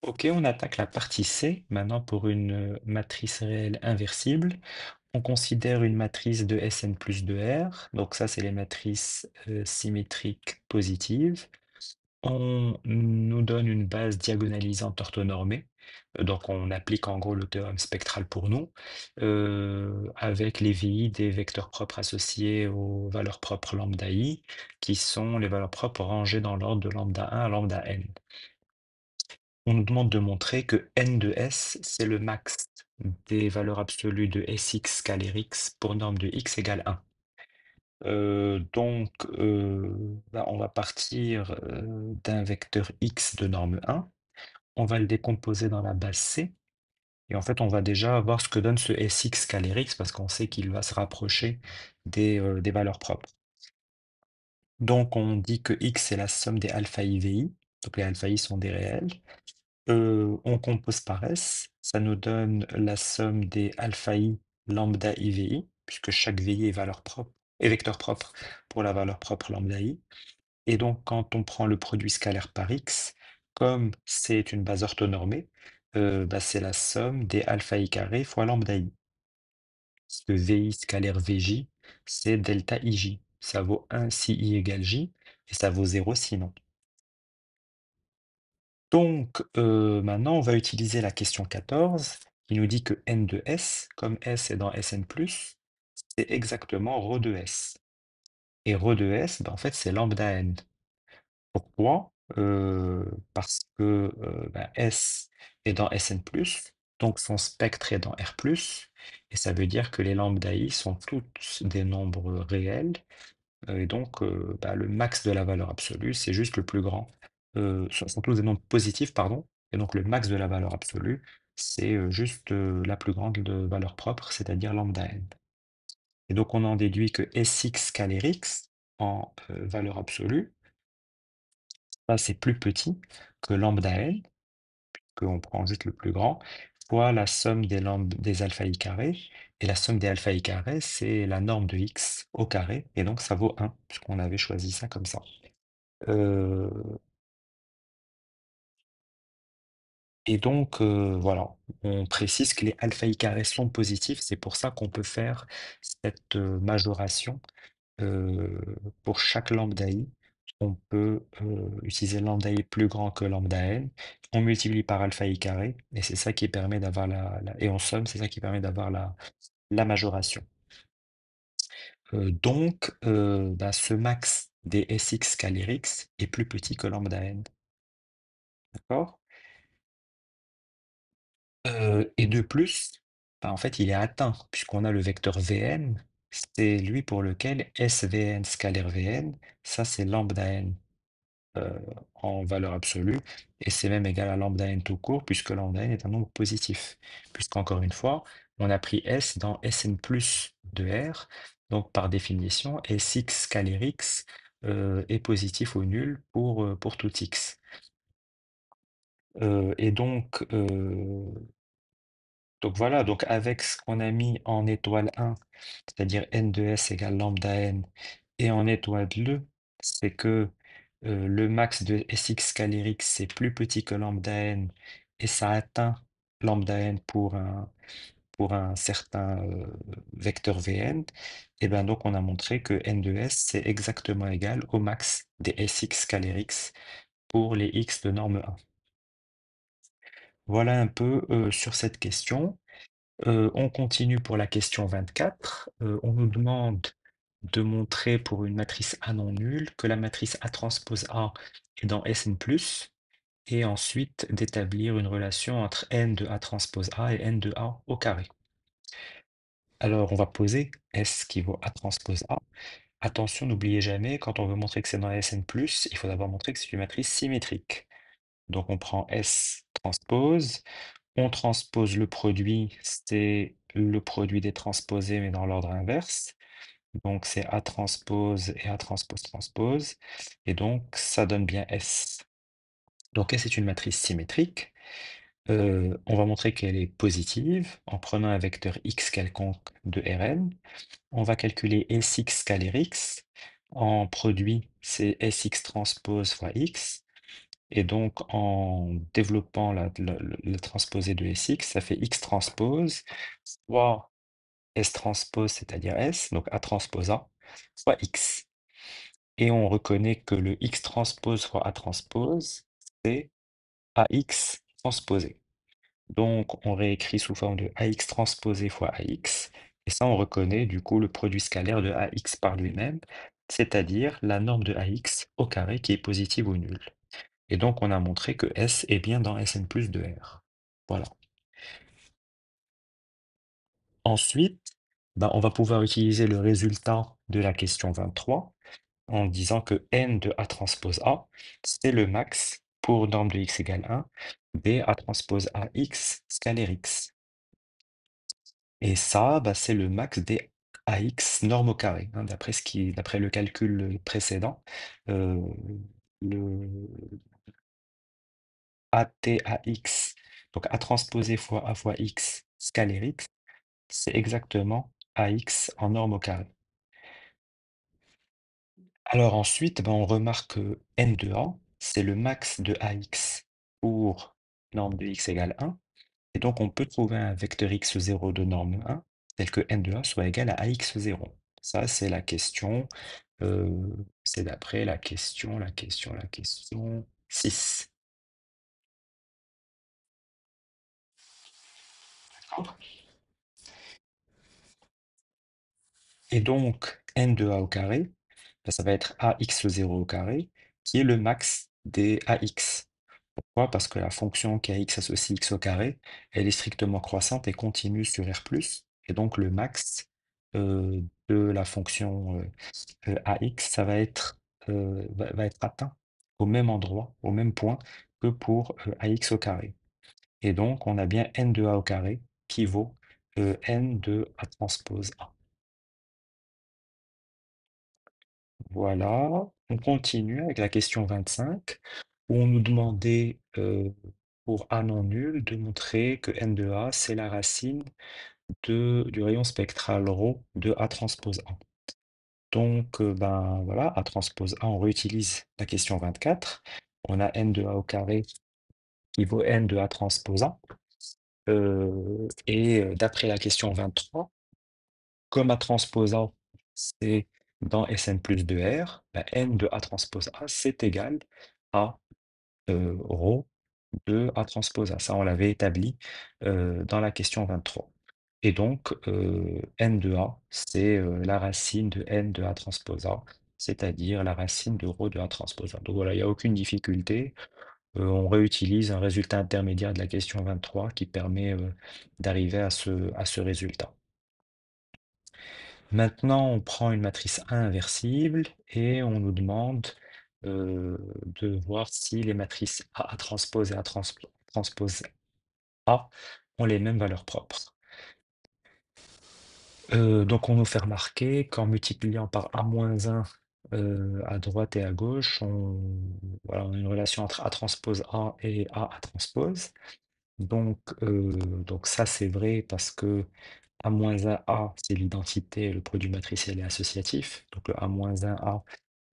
Ok, on attaque la partie C maintenant pour une matrice réelle inversible. On considère une matrice de Sn plus 2R. Donc ça, c'est les matrices symétriques positives. On nous donne une base diagonalisante orthonormée. Donc on applique en gros le théorème spectral pour nous, avec les VI des vecteurs propres associés aux valeurs propres lambda I, qui sont les valeurs propres rangées dans l'ordre de lambda 1 à lambda n. On nous demande de montrer que n de S, c'est le max des valeurs absolues de Sx scalaire x pour norme de x égale 1. On va partir d'un vecteur x de norme 1. On va le décomposer dans la base C. Et en fait, on va déjà voir ce que donne ce Sx scalaire x parce qu'on sait qu'il va se rapprocher des valeurs propres. Donc, on dit que x, c'est la somme des alpha IVI. Donc, les alpha I sont des réels. On compose par S, ça nous donne la somme des alpha I lambda IVI, puisque chaque VI est valeur propre, est vecteur propre pour la valeur propre lambda I. Et donc, quand on prend le produit scalaire par X, comme c'est une base orthonormée, c'est la somme des alpha I carré fois lambda I. Parce que VI scalaire VJ, c'est delta IJ. Ça vaut 1 si I égale J, et ça vaut 0 sinon. Donc, maintenant, on va utiliser la question 14 qui nous dit que n de S, comme S est dans Sn+, c'est exactement ρ de S. Et ρ de S, en fait, c'est lambda n. Pourquoi? Parce que S est dans Sn+, donc son spectre est dans R+, et ça veut dire que les lambda I sont tous des nombres réels, et donc le max de la valeur absolue, c'est juste le plus grand. Sont tous des nombres positifs, pardon, et donc le max de la valeur absolue, c'est juste la plus grande valeur propre, c'est-à-dire lambda n. Et donc on en déduit que Sx scalaire x en valeur absolue, ça c'est plus petit que lambda n, qu'on prend juste le plus grand, fois la somme des alpha i carré, et la somme des alpha i carré, c'est la norme de x au carré, et donc ça vaut 1, puisqu'on avait choisi ça comme ça. Euh, et donc, voilà, on précise que les alpha i carré sont positifs, c'est pour ça qu'on peut faire cette majoration euh, pour chaque lambda i. On peut utiliser lambda i plus grand que lambda n, on multiplie par alpha i carré, et c'est ça qui permet d'avoir et en somme, c'est ça qui permet d'avoir la majoration. Ce max des Sx scalaire x est plus petit que lambda n, d'accord? Et de plus, en fait, il est atteint, puisqu'on a le vecteur Vn, c'est lui pour lequel SVn scalaire Vn, ça c'est lambda n euh, en valeur absolue, et c'est même égal à lambda n tout court, puisque lambda n est un nombre positif. Puisqu'encore une fois, on a pris S dans Sn plus de R, donc par définition, Sx scalaire x est positif ou nul pour tout x. Et donc voilà, donc avec ce qu'on a mis en étoile 1, c'est-à-dire n de s égale lambda n, et en étoile 2, c'est que le max de Sx scalaire x c'est plus petit que lambda n, et ça atteint lambda n pour un certain vecteur Vn, et bien donc on a montré que n de s c'est exactement égal au max des Sx scalaire x pour les x de norme 1. Voilà un peu sur cette question. On continue pour la question 24. On nous demande de montrer pour une matrice A non nulle que la matrice A transpose A est dans Sn+, et ensuite d'établir une relation entre n de A transpose A et n de A au carré. Alors, on va poser S qui vaut A transpose A. Attention, n'oubliez jamais, quand on veut montrer que c'est dans Sn+, il faut d'abord montrer que c'est une matrice symétrique. Donc, on prend S transpose. On transpose le produit, c'est le produit des transposés, mais dans l'ordre inverse. Donc c'est A transpose et A transpose transpose. Et donc ça donne bien S. Donc S est une matrice symétrique. On va montrer qu'elle est positive en prenant un vecteur x quelconque de Rn. On va calculer Sx scalaire x. En produit, c'est Sx transpose fois x. Et donc, en développant le transposé de SX, ça fait X transpose fois S transpose, c'est-à-dire S, donc A transpose A, fois X. Et on reconnaît que le X transpose fois A transpose, c'est AX transposé. Donc, on réécrit sous forme de AX transposé fois AX. Et ça, on reconnaît du coup le produit scalaire de AX par lui-même, c'est-à-dire la norme de AX au carré qui est positive ou nulle. Et donc, on a montré que S est bien dans Sn plus de R. Voilà. Ensuite, ben, on va pouvoir utiliser le résultat de la question 23 en disant que n de A transpose A, c'est le max pour norme de x égale 1 B A transpose AX scalaire x. Et ça, bah, c'est le max des AX norme au carré, hein, d'après le calcul précédent. euh, le ATAX, donc A transposé fois A fois X scalaire X, c'est exactement AX en norme au carré. Alors ensuite, ben, on remarque que N de A, c'est le max de AX pour norme de X égale 1. Et donc on peut trouver un vecteur x0 de norme 1 tel que N de A soit égal à AX0. Ça, c'est la question, euh, c'est d'après la question 6. Et donc, n de a au carré, ben, ça va être ax0 au carré, qui est le max des ax. Pourquoi? Parce que la fonction qui a x associe x au carré, elle est strictement croissante et continue sur R+, et donc le max de la fonction ax, ça va être atteint au même endroit, au même point que pour ax au carré. Et donc, on a bien n de a au carré qui vaut n de a transpose a. Voilà, on continue avec la question 25, où on nous demandait, pour A non nul, de montrer que n de A, c'est la racine du rayon spectral ρ de A transpose A. Donc, ben voilà, A transpose A, on réutilise la question 24. On a n de A au carré qui vaut n de A transpose A. D'après la question 23, comme A transpose A, c'est dans Sn plus 2R, ben, n de A transpose A, c'est égal à ρ de A transpose A. Ça, on l'avait établi dans la question 23. Et donc, n de A, c'est la racine de n de A transpose A, c'est-à-dire la racine de ρ de A transpose A. Donc voilà, il n'y a aucune difficulté. On réutilise un résultat intermédiaire de la question 23 qui permet d'arriver à ce résultat. Maintenant, on prend une matrice A inversible et on nous demande de voir si les matrices A transpose et A transpose A ont les mêmes valeurs propres. Donc on nous fait remarquer qu'en multipliant par A-1 à droite et à gauche, voilà, on a une relation entre A transpose A et A transpose. Donc ça c'est vrai parce que A-1A, c'est l'identité, le produit matriciel est associatif. Donc le A-1A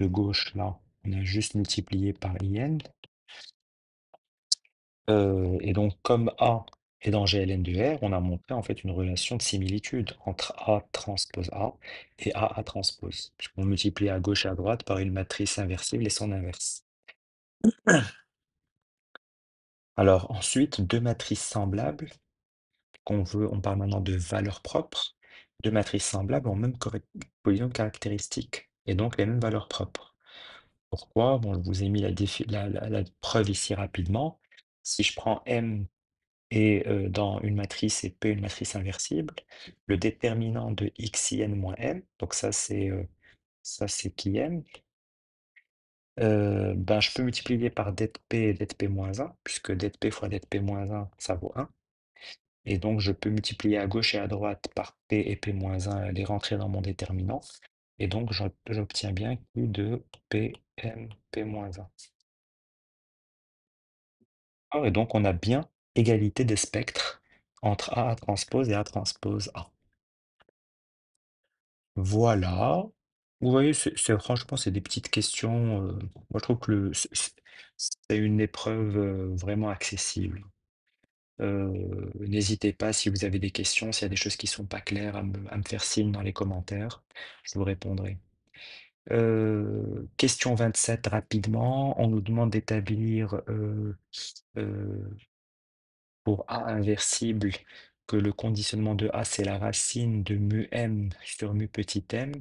de gauche, là, on a juste multiplié par IN. Et donc comme A est dans GLN de R, on a montré en fait une relation de similitude entre A transpose A et A transpose, puisqu'on multiplie à gauche et à droite par une matrice inversible et son inverse. Alors ensuite, deux matrices semblables on parle maintenant de valeurs propres, deux matrices semblables ont même collision de caractéristiques et donc les mêmes valeurs propres. Pourquoi? Bon, je vous ai mis la preuve ici rapidement. Si je prends M et dans une matrice et P une matrice inversible, le déterminant de xin moins M, donc ça c'est qui M, ben, je peux multiplier par det P et det P moins 1, puisque det P fois det P moins 1, ça vaut 1. Et donc, je peux multiplier à gauche et à droite par P et P-1, les rentrer dans mon déterminant. Et donc, j'obtiens bien Q de PM P-1. Et donc, on a bien égalité des spectres entre A transpose et A transpose A. Voilà. Vous voyez, franchement, c'est des petites questions. Moi, je trouve que c'est une épreuve vraiment accessible. N'hésitez pas si vous avez des questions, s'il y a des choses qui sont pas claires, à me faire signe dans les commentaires. Je vous répondrai. Question 27 rapidement. On nous demande d'établir pour A inversible que le conditionnement de A, c'est la racine de mu m sur mu petit m,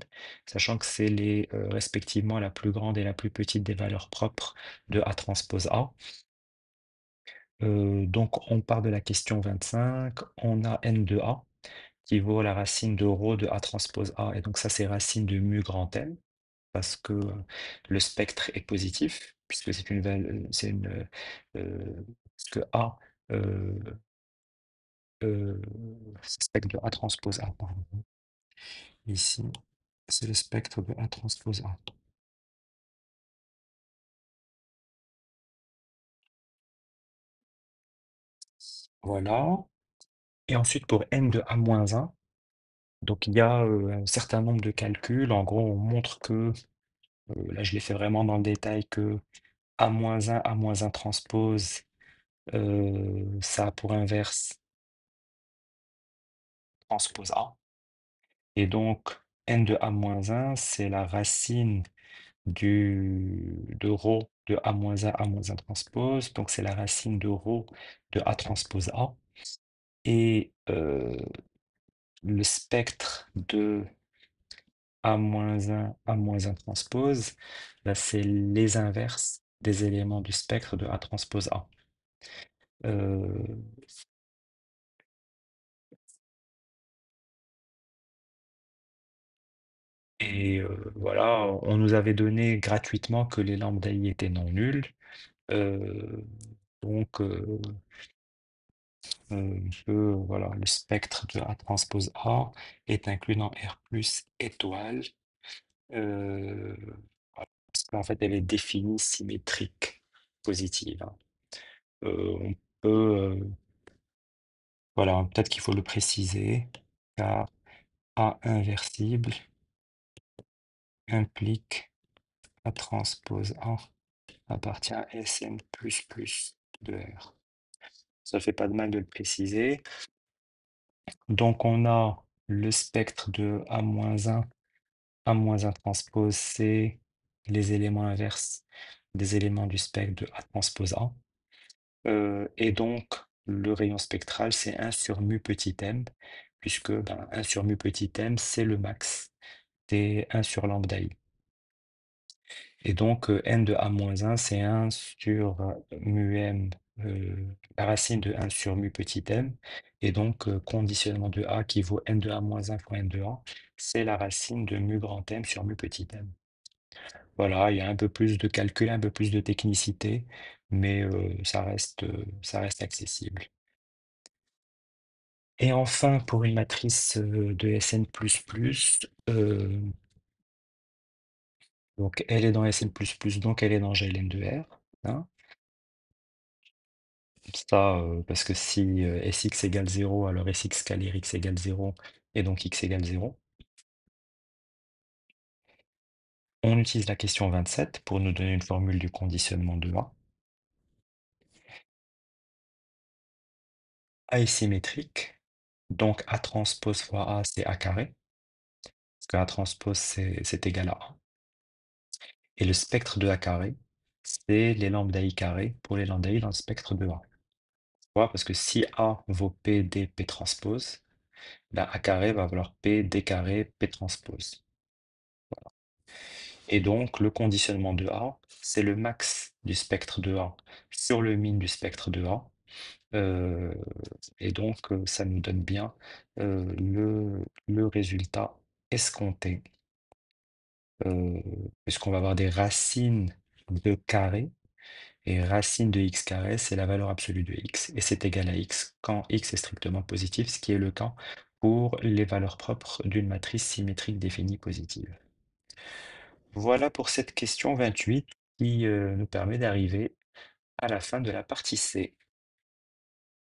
sachant que c'est les respectivement la plus grande et la plus petite des valeurs propres de A transpose A. Donc on part de la question 25, on a n de A qui vaut la racine de rho de A transpose A, et donc ça c'est racine de mu grand M, parce que le spectre est positif, puisque c'est parce que A, euh, c'est le spectre de A transpose A, pardon. Ici, c'est le spectre de A transpose A. Voilà. Et ensuite, pour n de A-1, donc il y a un certain nombre de calculs. En gros, on montre que, là je l'ai fait vraiment dans le détail, que A-1, A-1 transpose, ça a pour inverse transpose A. Et donc, n de A-1, c'est la racine de rho de A-1, A-1 transpose. Donc, c'est la racine de rho de A transpose A. Et le spectre de A-1, A-1 transpose, là, c'est les inverses des éléments du spectre de A transpose A. Euh, et voilà, on nous avait donné gratuitement que les lambda i étaient non nuls. Euh, donc, voilà, le spectre de A transpose A est inclus dans R plus étoile. euh, voilà, parce qu'en fait, elle est définie symétrique positive, hein. On peut, voilà, peut-être qu'il faut le préciser, car A inversible implique A transpose A appartient à Sn plus plus de R. Ça fait pas de mal de le préciser. Donc on a le spectre de A-1, A-1 transpose, c'est les éléments inverses des éléments du spectre de A transpose A. Et donc le rayon spectral, c'est 1 sur mu petit m, puisque 1 sur mu petit m, c'est le max des 1 sur lambda i. Et donc n de A-1, c'est 1 sur mu m, la racine de 1 sur mu petit m. Et donc conditionnement de A qui vaut n de A-1 fois n de A, c'est la racine de mu grand M sur mu petit m. Voilà, il y a un peu plus de calcul, un peu plus de technicité, mais ça reste accessible. Et enfin, pour une matrice de Sn++, euh, donc elle est dans Sn++, donc elle est dans GLN de R, hein. Ça, parce que si Sx égale 0, alors Sx scalar x égale 0, et donc x égale 0. On utilise la question 27 pour nous donner une formule du conditionnement de A. A est symétrique, donc A transpose fois A, c'est A carré, parce que A transpose, c'est égal à A. Et le spectre de A carré, c'est les lambda I carré pour les lambda I dans le spectre de A. Pourquoi? Parce que si A vaut P d P transpose, ben A carré va valoir P d carré P transpose. Et donc, le conditionnement de A, c'est le max du spectre de A sur le min du spectre de A. Euh, et donc, ça nous donne bien le résultat escompté, puisqu'on va avoir des racines de carré, et racine de x carré, c'est la valeur absolue de x, et c'est égal à x quand x est strictement positif, ce qui est le cas pour les valeurs propres d'une matrice symétrique définie positive. Voilà pour cette question 28 qui nous permet d'arriver à la fin de la partie C.